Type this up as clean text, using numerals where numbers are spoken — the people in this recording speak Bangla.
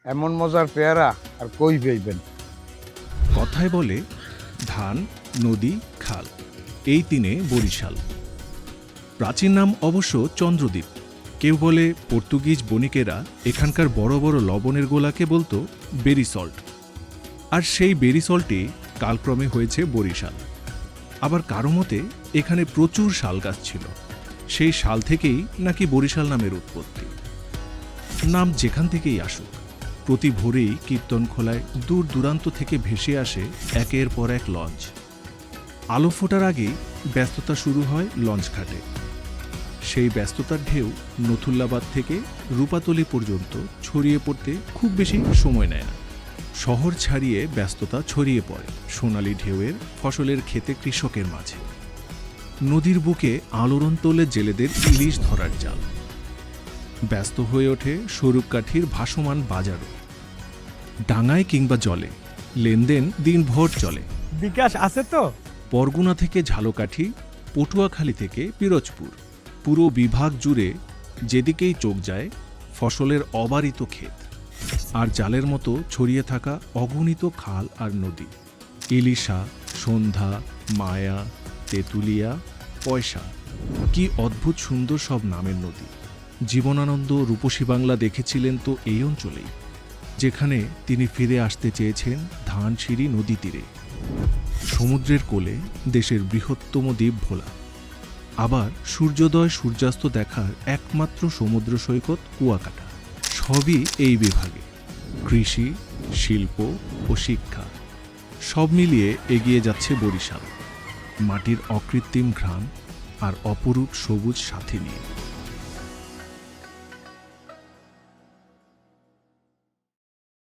এমন মজার পেয়ারা আর কই পেইবেন। কথায় বলে ধান, নদী, খাল, এই তিনে বরিশাল। প্রাচীন নাম অবশ্য চন্দ্রদ্বীপ। কেউ বলে পর্তুগিজ বণিকেরা এখানকার বড় বড় লবণের গোলাকে বলতো বেরি সল্ট, আর সেই বেরি সল্টই কালক্রমে হয়েছে বরিশাল। আবার কারো মতে এখানে প্রচুর শাল গাছ ছিল, সেই শাল থেকেই নাকি বরিশাল নামের উৎপত্তি। নাম যেখান থেকেই আসুক, প্রতি ভোরেই কীর্তনখোলায় দূর দূরান্ত থেকে ভেসে আসে একের পর এক লঞ্চ। আলো ফোটার আগেই ব্যস্ততা শুরু হয় লঞ্চ ঘাটে। সেই ব্যস্ততার ঢেউ নথুল্লাবাদ থেকে রূপাতলি পর্যন্ত ছড়িয়ে পড়তে খুব বেশি সময় নেয় না। শহর ছাড়িয়ে ব্যস্ততা ছড়িয়ে পড়ে সোনালি ঢেউয়ের ফসলের ক্ষেতে কৃষকের মাঝে। নদীর বুকে আলোড়ন তোলে জেলেদের ইলিশ ধরার জাল। ব্যস্ত হয়ে ওঠে স্বরূপকাঠির ভাসমান বাজারও। ডাঙায় কিংবা জলে লেনদেন দিনভর চলে। বিকাশ আছে তো? বরগুনা থেকে ঝালকাঠি, পটুয়াখালী থেকে পিরোজপুর, পুরো বিভাগ জুড়ে যেদিকেই চোখ যায় ফসলের অবারিত ক্ষেত, আর জালের মতো ছড়িয়ে থাকা অগণিত খাল আর নদী। ইলিশা, সন্ধ্যা, মায়া, তেঁতুলিয়া, পয়সা, কি অদ্ভুত সুন্দর সব নামের নদী। জীবনানন্দ রূপসী বাংলা দেখেছিলেন তো এই অঞ্চলেই, যেখানে তিনি ফিরে আসতে চেয়েছেন ধানসিঁড়ি নদী তীরে। সমুদ্রের কোলে দেশের বৃহত্তম দ্বীপ ভোলা। আবার সূর্যোদয় সূর্যাস্ত দেখার একমাত্র সমুদ্র সৈকত কুয়াকাটা। সবই এই বিভাগে। কৃষি, শিল্প ও শিক্ষা সব মিলিয়ে এগিয়ে যাচ্ছে বরিশাল, মাটির অকৃত্রিম ঘ্রাণ আর অপরূপ সবুজ সাথী নিয়ে।